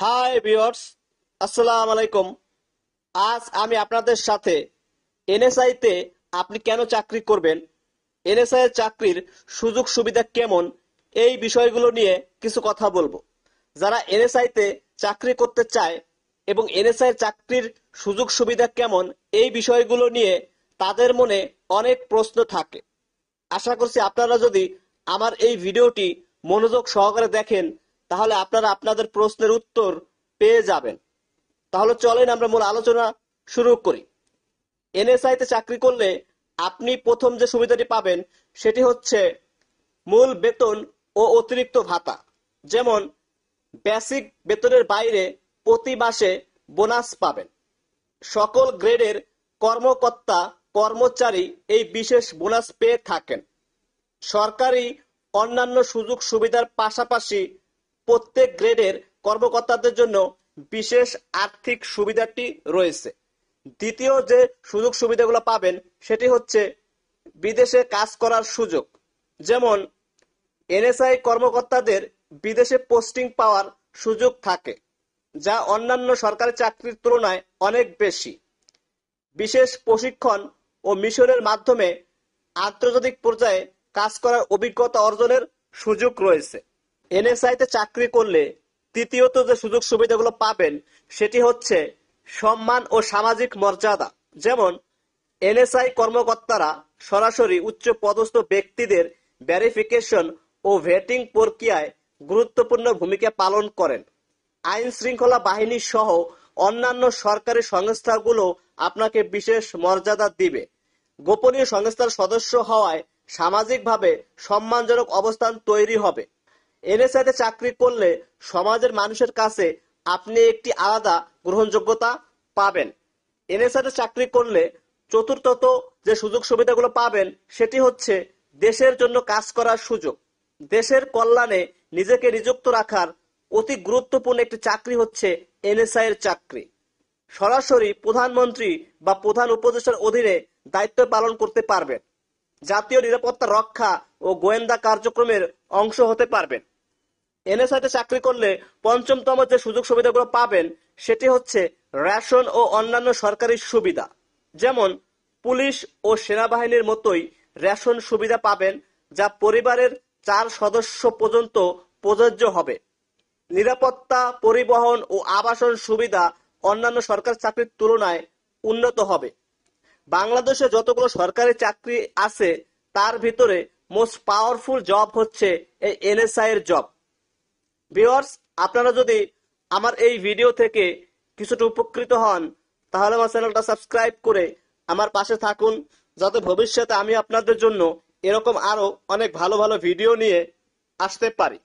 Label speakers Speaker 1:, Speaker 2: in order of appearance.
Speaker 1: Hi viewers, আসসালামু আলাইকুম। আজ আমি আপনাদের সাথে এনএসআই তে আপনি কেন চাকরি করবেন, এনএসআই এর চাকরির সুযোগ সুবিধা কেমন, এই বিষয়গুলো নিয়ে কিছু কথা বলবো। যারা এনএসআই তে চাকরি করতে চায় এবং এনএসআই এর চাকরির সুযোগ সুবিধা কেমন, এই বিষয়গুলো নিয়ে তাদের মনে অনেক প্রশ্ন থাকে। আশা করছি আপনারা যদি আমার এই ভিডিওটি মনোযোগ সহকারে দেখেন তাহলে আপনারা আপনাদের প্রশ্নের উত্তর পেয়ে যাবেন। তাহলে চলেন আমরা মূল আলোচনা শুরু করি। এনএসআই তে চাকরি করলে আপনি প্রথম যে সুবিধাটি পাবেন সেটি হচ্ছে মূল বেতন ও অতিরিক্ত ভাতা। যেমন বেসিক বেতনের বাইরে প্রতি মাসে বোনাস পাবেন। সকল গ্রেডের কর্মকর্তা কর্মচারী এই বিশেষ বোনাস পেয়ে থাকেন। সরকারি অন্যান্য সুযোগ সুবিধার পাশাপাশি প্রত্যেক গ্রেডের কর্মকর্তাদের জন্য বিশেষ আর্থিক সুবিধাটি রয়েছে। দ্বিতীয় যে সুযোগ সুবিধাগুলো পাবেন সেটি হচ্ছে বিদেশে কাজ করার সুযোগ। যেমন এনএসআই কর্মকর্তাদের বিদেশে পোস্টিং পাওয়ার সুযোগ থাকে, যা অন্যান্য সরকারি চাকরির তুলনায় অনেক বেশি। বিশেষ প্রশিক্ষণ ও মিশনের মাধ্যমে আন্তর্জাতিক পর্যায়ে কাজ করার অভিজ্ঞতা অর্জনের সুযোগ রয়েছে। এনএসআই তে চাকরি করলে তৃতীয়ত যে সুযোগ সুবিধাগুলো পাবেন সেটি হচ্ছে সম্মান ও সামাজিক মর্যাদা। যেমন এনএসআই কর্মকর্তারা সরাসরি উচ্চ পদস্থ ব্যক্তিদের ভেরিফিকেশন ও ভেটিং প্রক্রিয়ায় গুরুত্বপূর্ণ ভূমিকা পালন করেন। আইন শৃঙ্খলা বাহিনী সহ অন্যান্য সরকারি সংস্থাগুলো আপনাকে বিশেষ মর্যাদা দিবে। গোপনীয় সংস্থার সদস্য হওয়ায় সামাজিকভাবে সম্মানজনক অবস্থান তৈরি হবে। এনএসআই তে চাকরি করলে সমাজের মানুষের কাছে আপনি একটি আলাদা গ্রহণযোগ্যতা পাবেন। এনএসআই তে চাকরি করলে চতুর্থত যে সুযোগ সুবিধাগুলো পাবেন সেটি হচ্ছে দেশের জন্য কাজ করার সুযোগ। দেশের কল্যাণে নিজেকে নিযুক্ত রাখার অতি গুরুত্বপূর্ণ একটি চাকরি হচ্ছে এনএসআই এর চাকরি। সরাসরি প্রধানমন্ত্রী বা প্রধান উপদেষ্টার অধীনে দায়িত্ব পালন করতে পারবেন। জাতীয় নিরাপত্তা রক্ষা ও গোয়েন্দা কার্যক্রমের অংশ হতে পারবেন। এনএসআই তে চাকরি করলে পঞ্চমতম যে সুযোগ সুবিধাগুলো পাবেন সেটি হচ্ছে রেশন ও অন্যান্য সরকারি সুবিধা। যেমন পুলিশ ও সেনাবাহিনীর মতোই রেশন সুবিধা পাবেন, যা পরিবারের 4 সদস্য পর্যন্ত প্রযোজ্য হবে। নিরাপত্তা, পরিবহন ও আবাসন সুবিধা অন্যান্য সরকারি চাকরির তুলনায় উন্নত হবে। বাংলাদেশে যতগুলো সরকারি চাকরি আছে তার ভিতরে মোস্ট পাওয়ারফুল জব হচ্ছে এই এনএসআই এর জব। ভিউয়ার্স, আপনারা যদি আমার এই ভিডিও থেকে কিছুটা উপকৃত হন তাহলে আমার চ্যানেলটা সাবস্ক্রাইব করে আমার পাশে থাকুন, যাতে ভবিষ্যতে আমি আপনাদের জন্য এরকম আরো অনেক ভালো ভালো ভিডিও নিয়ে আসতে পারি।